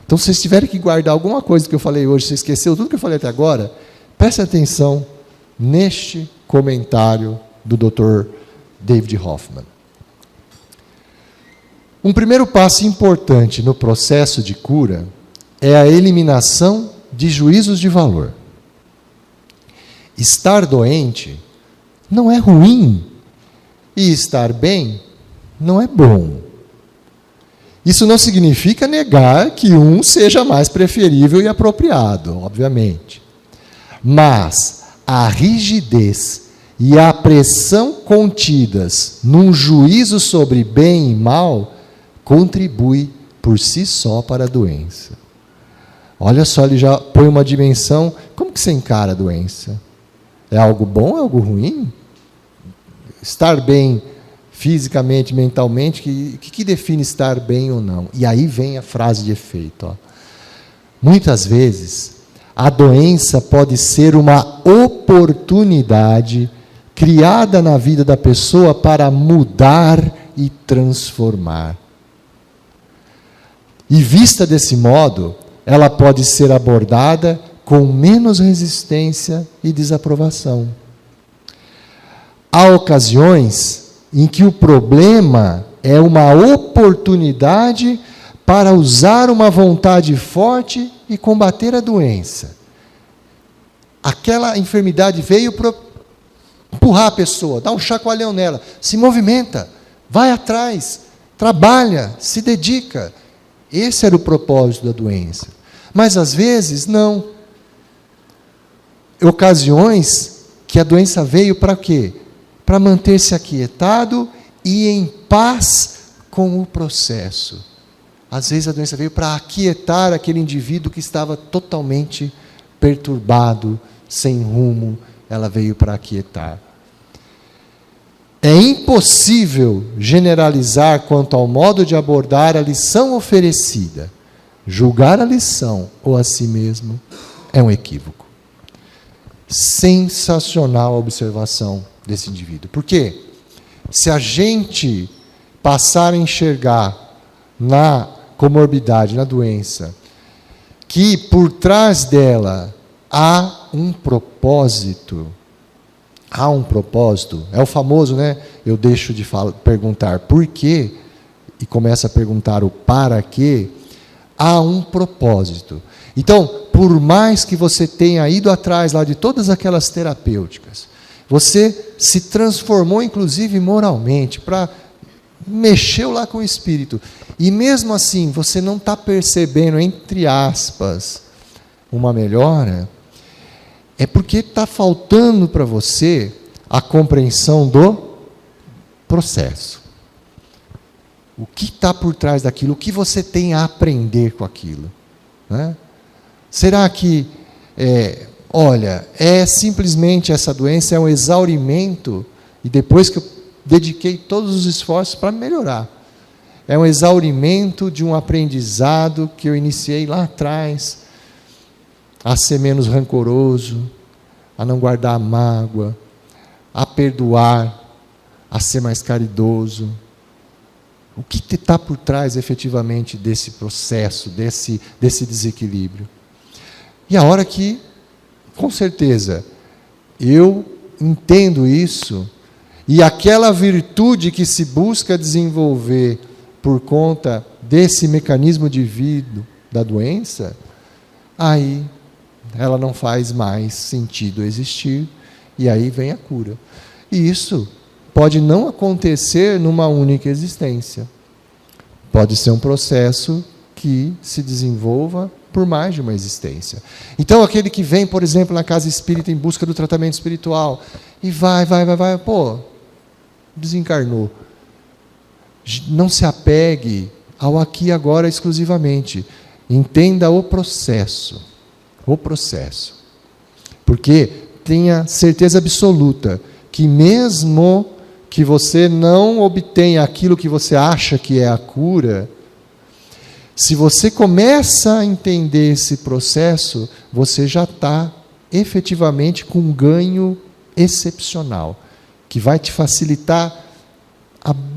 Então, se vocês tiverem que guardar alguma coisa que eu falei hoje, você esqueceu tudo que eu falei até agora, preste atenção neste comentário do Dr. David Hoffman. Um primeiro passo importante no processo de cura é a eliminação de juízos de valor. Estar doente não é ruim e estar bem não é bom. Isso não significa negar que um seja mais preferível e apropriado, obviamente. Mas a rigidez e a pressão contidas num juízo sobre bem e mal contribui por si só para a doença. Olha só, ele já põe uma dimensão. Como que você encara a doença? É algo bom, é algo ruim? Estar bem fisicamente, mentalmente, o que define estar bem ou não? E aí vem a frase de efeito. Ó. Muitas vezes, a doença pode ser uma oportunidade criada na vida da pessoa para mudar e transformar. E vista desse modo, ela pode ser abordada com menos resistência e desaprovação. Há ocasiões em que o problema é uma oportunidade para usar uma vontade forte e combater a doença. Aquela enfermidade veio para empurrar a pessoa, dar um chacoalhão nela, se movimenta, vai atrás, trabalha, se dedica. Esse era o propósito da doença. Mas às vezes não. Ocasiões que a doença veio para quê? Para manter-se aquietado e em paz com o processo. Às vezes a doença veio para aquietar aquele indivíduo que estava totalmente perturbado, sem rumo, ela veio para aquietar. É impossível generalizar quanto ao modo de abordar a lição oferecida. Julgar a lição ou a si mesmo é um equívoco. Sensacional a observação desse indivíduo. Por quê? Se a gente passar a enxergar na comorbidade, na doença, que por trás dela há um propósito. Há um propósito. É o famoso, né? Eu deixo de perguntar por quê e começo a perguntar o para quê. Há um propósito. Então, por mais que você tenha ido atrás lá de todas aquelas terapêuticas, você se transformou, inclusive, moralmente, mexeu lá com o espírito. E mesmo assim, você não está percebendo, entre aspas, uma melhora, é porque está faltando para você a compreensão do processo. O que está por trás daquilo? O que você tem a aprender com aquilo? Né? Será que, simplesmente essa doença é um exaurimento, e depois que eu dediquei todos os esforços para melhorar, é um exaurimento de um aprendizado que eu iniciei lá atrás, a ser menos rancoroso, a não guardar mágoa, a perdoar, a ser mais caridoso. O que está por trás, efetivamente, desse processo, desse desequilíbrio? E a hora que, com certeza, eu entendo isso, e aquela virtude que se busca desenvolver por conta desse mecanismo de vida da doença, aí ela não faz mais sentido existir, e aí vem a cura. E isso pode não acontecer numa única existência. Pode ser um processo que se desenvolva por mais de uma existência. Então, aquele que vem, por exemplo, na casa espírita em busca do tratamento espiritual, e vai, desencarnou. Não se apegue ao aqui e agora exclusivamente. Entenda o processo. O processo. Porque tenha certeza absoluta que mesmo que você não obtenha aquilo que você acha que é a cura, se você começa a entender esse processo, você já está efetivamente com um ganho excepcional, que vai te facilitar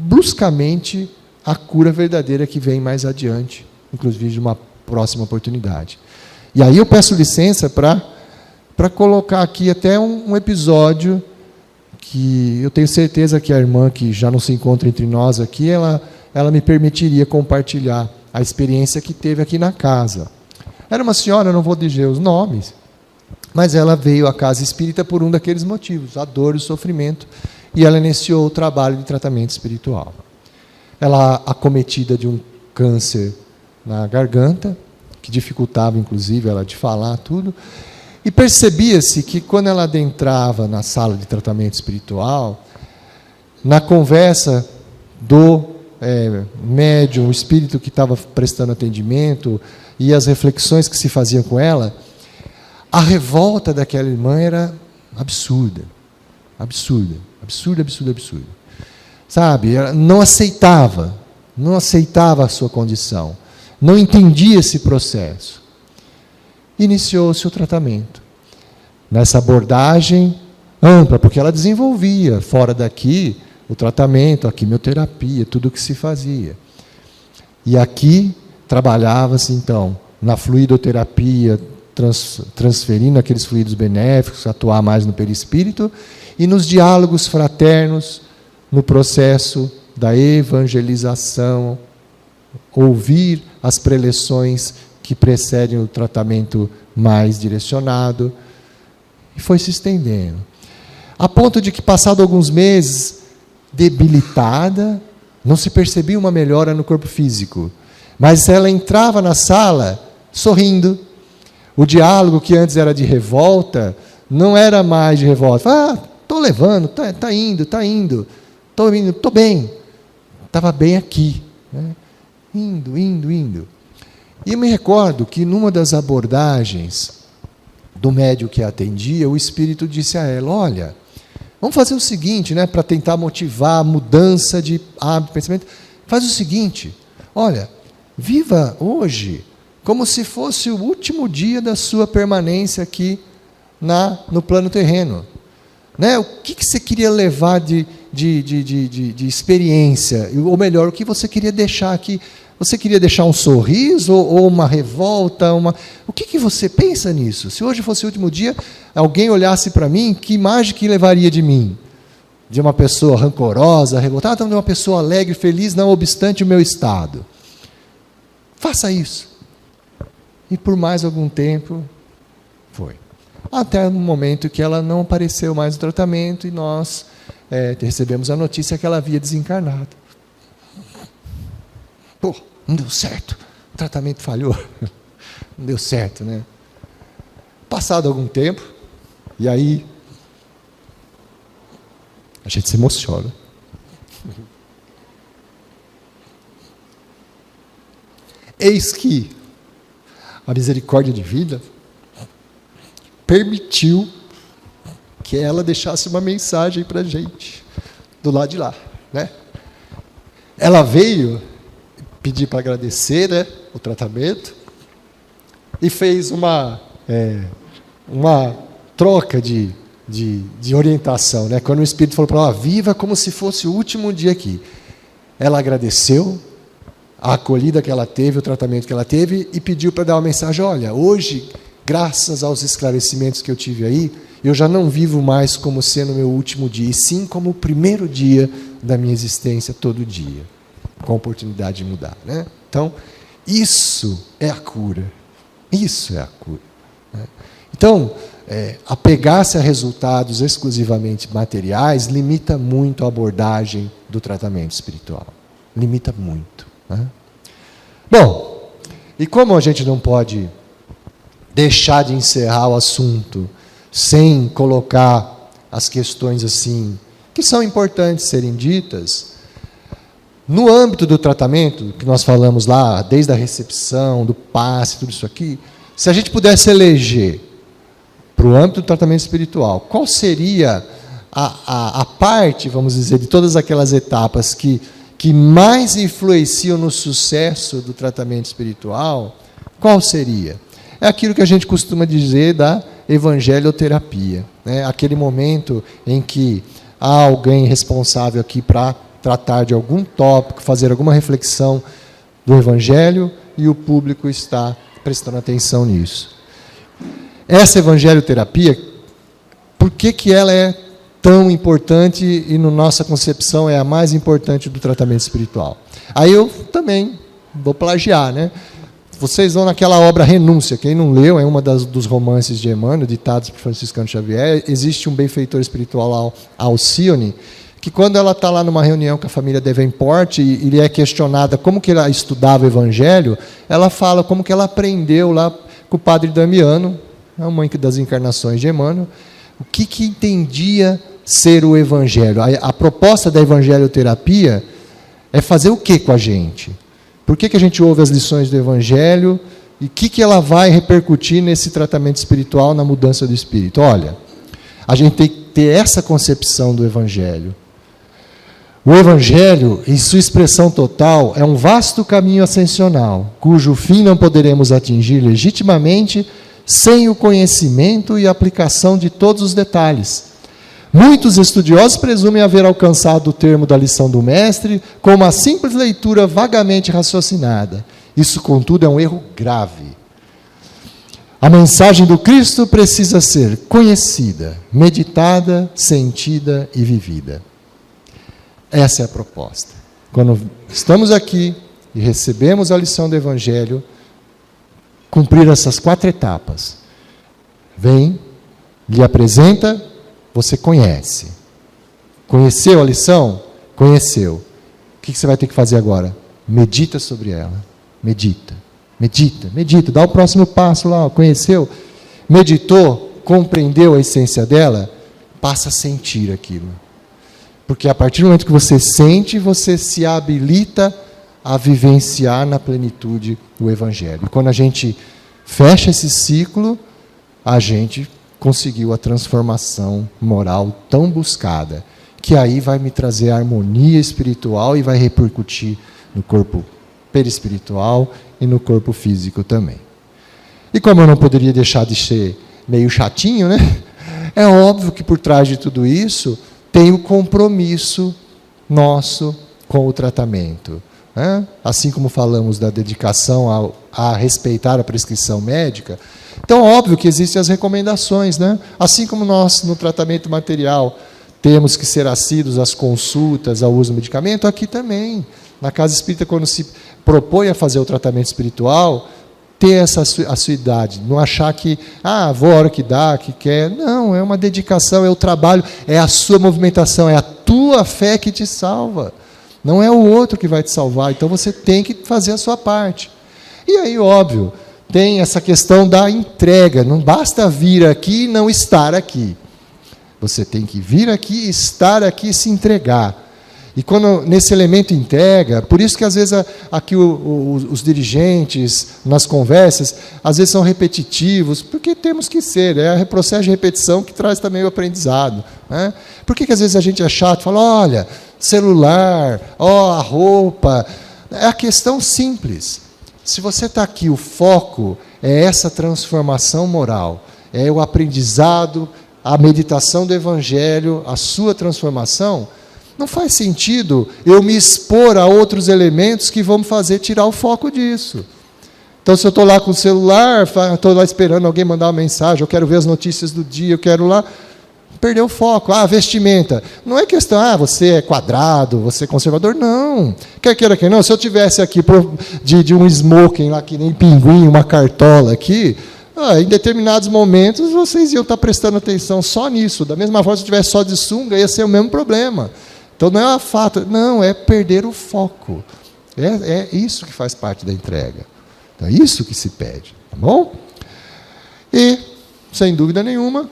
bruscamente a cura verdadeira que vem mais adiante, inclusive de uma próxima oportunidade. E aí eu peço licença para colocar aqui até um episódio que eu tenho certeza que a irmã que já não se encontra entre nós aqui, ela me permitiria compartilhar a experiência que teve aqui na casa. Era uma senhora, não vou dizer os nomes, mas ela veio à casa espírita por um daqueles motivos, a dor e o sofrimento, e ela iniciou o trabalho de tratamento espiritual. Ela, acometida de um câncer na garganta, que dificultava inclusive ela de falar tudo, e percebia-se que quando ela adentrava na sala de tratamento espiritual, na conversa do médium, o espírito que estava prestando atendimento, e as reflexões que se faziam com ela, a revolta daquela irmã era absurda. Absurda. Sabe, ela não aceitava a sua condição, não entendia esse processo. Iniciou-se o tratamento, nessa abordagem ampla, porque ela desenvolvia, fora daqui, o tratamento, a quimioterapia, tudo o que se fazia. E aqui trabalhava-se, então, na fluidoterapia, transferindo aqueles fluidos benéficos, atuar mais no perispírito, e nos diálogos fraternos, no processo da evangelização, ouvir as preleções que precedem o tratamento mais direcionado, e foi se estendendo. A ponto de que, passado alguns meses, debilitada, não se percebia uma melhora no corpo físico, mas ela entrava na sala sorrindo. O diálogo que antes era de revolta, não era mais de revolta. Estou levando, está indo, estou bem. Estava bem aqui, né? Indo. E eu me recordo que numa das abordagens do médium que a atendia, o espírito disse a ela: olha, vamos fazer o seguinte, né, para tentar motivar a mudança de hábito, pensamento. Faz o seguinte, olha, viva hoje como se fosse o último dia da sua permanência aqui no plano terreno. Né? O que você queria levar de experiência? Ou melhor, o que você queria deixar aqui? Você queria deixar um sorriso ou uma revolta? O que você pensa nisso? Se hoje fosse o último dia, alguém olhasse para mim, que imagem que levaria de mim? De uma pessoa rancorosa, revoltada, ou de uma pessoa alegre, feliz, não obstante o meu estado? Faça isso. E por mais algum tempo, foi. Até no momento que ela não apareceu mais no tratamento e nós recebemos a notícia que ela havia desencarnado. Pô, não deu certo. O tratamento falhou. Não deu certo, né? Passado algum tempo, e aí a gente se emociona. Eis que a misericórdia divina permitiu que ela deixasse uma mensagem para a gente, do lado de lá, né? Ela veio pedir para agradecer, né, o tratamento, e fez uma troca de orientação, né? Quando o Espírito falou para ela: viva como se fosse o último dia aqui. Ela agradeceu a acolhida que ela teve, o tratamento que ela teve, e pediu para dar uma mensagem: olha, hoje, graças aos esclarecimentos que eu tive aí, eu já não vivo mais como sendo o meu último dia, e sim como o primeiro dia da minha existência, todo dia, com a oportunidade de mudar, né? Então, isso é a cura. Isso é a cura, né? Então, apegar-se a resultados exclusivamente materiais limita muito a abordagem do tratamento espiritual. Limita muito, né? Bom, e como a gente não pode deixar de encerrar o assunto sem colocar as questões assim, que são importantes serem ditas, no âmbito do tratamento, que nós falamos lá, desde a recepção, do passe, tudo isso aqui, se a gente pudesse eleger para o âmbito do tratamento espiritual, qual seria a parte, vamos dizer, de todas aquelas etapas que mais influenciam no sucesso do tratamento espiritual, qual seria? É aquilo que a gente costuma dizer da evangelioterapia, né? Aquele momento em que há alguém responsável aqui para tratar de algum tópico, fazer alguma reflexão do Evangelho, e o público está prestando atenção nisso. Essa evangelioterapia, por que ela é tão importante e, na nossa concepção, é a mais importante do tratamento espiritual. Aí eu também vou plagiar, né? Vocês vão naquela obra Renúncia, quem não leu, é uma dos romances de Emmanuel, ditados por Franciscano Xavier. Existe um benfeitor espiritual lá, Alcione, que quando ela está lá numa reunião com a família Davenport, e ele é questionada como que ela estudava o Evangelho, ela fala como que ela aprendeu lá com o padre Damiano, a mãe das encarnações de Emmanuel, o que entendia ser o Evangelho. A proposta da evangelioterapia é fazer o que com a gente? Por que a gente ouve as lições do Evangelho e o que ela vai repercutir nesse tratamento espiritual, na mudança do espírito? Olha, a gente tem que ter essa concepção do Evangelho. O Evangelho, em sua expressão total, é um vasto caminho ascensional, cujo fim não poderemos atingir legitimamente sem o conhecimento e aplicação de todos os detalhes. Muitos estudiosos presumem haver alcançado o termo da lição do Mestre com uma simples leitura vagamente raciocinada. Isso, contudo, é um erro grave. A mensagem do Cristo precisa ser conhecida, meditada, sentida e vivida. Essa é a proposta. Quando estamos aqui e recebemos a lição do Evangelho, cumprir essas 4 etapas. Vem, lhe apresenta, você conhece. Conheceu a lição? Conheceu. O que você vai ter que fazer agora? Medita sobre ela. Medita. Dá o próximo passo lá. Conheceu? Meditou? Compreendeu a essência dela? Passa a sentir aquilo. Porque a partir do momento que você sente, você se habilita a vivenciar na plenitude o Evangelho. E quando a gente fecha esse ciclo, a gente conseguiu a transformação moral tão buscada, que aí vai me trazer a harmonia espiritual e vai repercutir no corpo perispiritual e no corpo físico também. E como eu não poderia deixar de ser meio chatinho, né? É óbvio que por trás de tudo isso tem o compromisso nosso com o tratamento. Assim como falamos da dedicação a respeitar a prescrição médica, então óbvio que existem as recomendações, né? Assim como nós no tratamento material temos que ser assíduos às consultas, ao uso do medicamento, aqui também, na casa espírita, quando se propõe a fazer o tratamento espiritual, ter essa assiduidade, não achar que, vou a hora que dá, que quer, não, é uma dedicação, é o trabalho, é a sua movimentação, é a tua fé que te salva. Não é o outro que vai te salvar, então você tem que fazer a sua parte. E aí, óbvio, tem essa questão da entrega, não basta vir aqui e não estar aqui. Você tem que vir aqui, estar aqui e se entregar. E quando nesse elemento entrega, por isso que às vezes aqui os dirigentes, nas conversas, às vezes são repetitivos, porque temos que ser, é o processo de repetição que traz também o aprendizado. Né? Por que às vezes a gente é chato, fala, olha, celular, a roupa, é a questão simples. Se você está aqui, o foco é essa transformação moral, é o aprendizado, a meditação do Evangelho, a sua transformação. Não faz sentido eu me expor a outros elementos que vão me fazer tirar o foco disso. Então, se eu estou lá com o celular, estou lá esperando alguém mandar uma mensagem, eu quero ver as notícias do dia, eu quero lá, perder o foco. Vestimenta. Não é questão, você é quadrado, você é conservador. Não. Quer queira que não, se eu tivesse aqui de um smoking lá, que nem pinguim, uma cartola aqui, em determinados momentos vocês iam estar prestando atenção só nisso. Da mesma forma, se eu tivesse só de sunga, ia ser o mesmo problema. Então, não é uma fato, não, é perder o foco. É isso que faz parte da entrega. Então, é isso que se pede. Tá bom? E, sem dúvida nenhuma,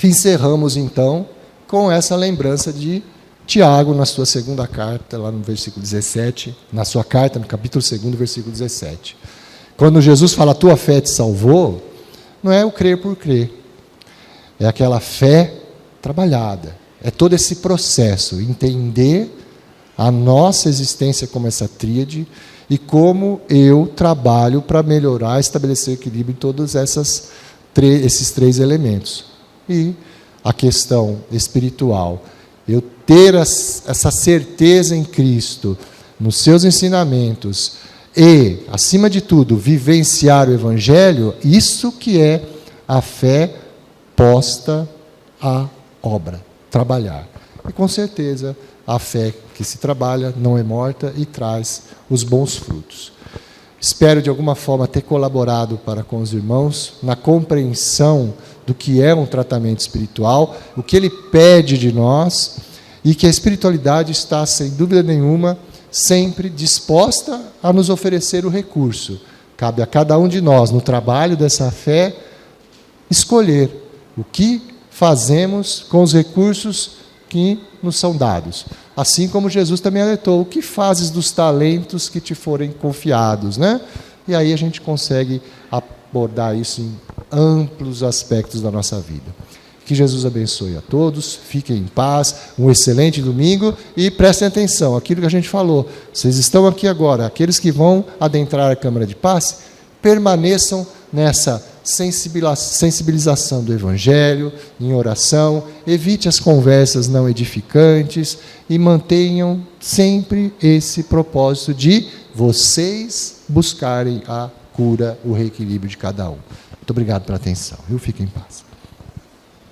encerramos, então, com essa lembrança de Tiago, na sua segunda carta, lá no versículo 17, na sua carta, no capítulo 2, versículo 17. Quando Jesus fala, a tua fé te salvou, não é o crer por crer. É aquela fé trabalhada. É todo esse processo, entender a nossa existência como essa tríade e como eu trabalho para melhorar, estabelecer equilíbrio em todos esses 3 elementos. E a questão espiritual, eu ter essa certeza em Cristo, nos seus ensinamentos, e, acima de tudo, vivenciar o Evangelho, isso que é a fé posta a obra, trabalhar. E com certeza a fé que se trabalha não é morta e traz os bons frutos. Espero de alguma forma ter colaborado para com os irmãos na compreensão do que é um tratamento espiritual, o que ele pede de nós, e que a espiritualidade está, sem dúvida nenhuma, sempre disposta a nos oferecer o recurso. Cabe a cada um de nós, no trabalho dessa fé, escolher o que fazemos com os recursos que nos são dados. Assim como Jesus também alertou: o que fazes dos talentos que te forem confiados, né? E aí a gente consegue abordar isso em amplos aspectos da nossa vida. Que Jesus abençoe a todos, fiquem em paz, um excelente domingo e prestem atenção, aquilo que a gente falou, vocês estão aqui agora, aqueles que vão adentrar a Câmara de Paz, permaneçam nessa sensibilização do Evangelho, em oração, evite as conversas não edificantes e mantenham sempre esse propósito de vocês buscarem a cura, o reequilíbrio de cada um. Muito obrigado pela atenção. Fiquem em paz.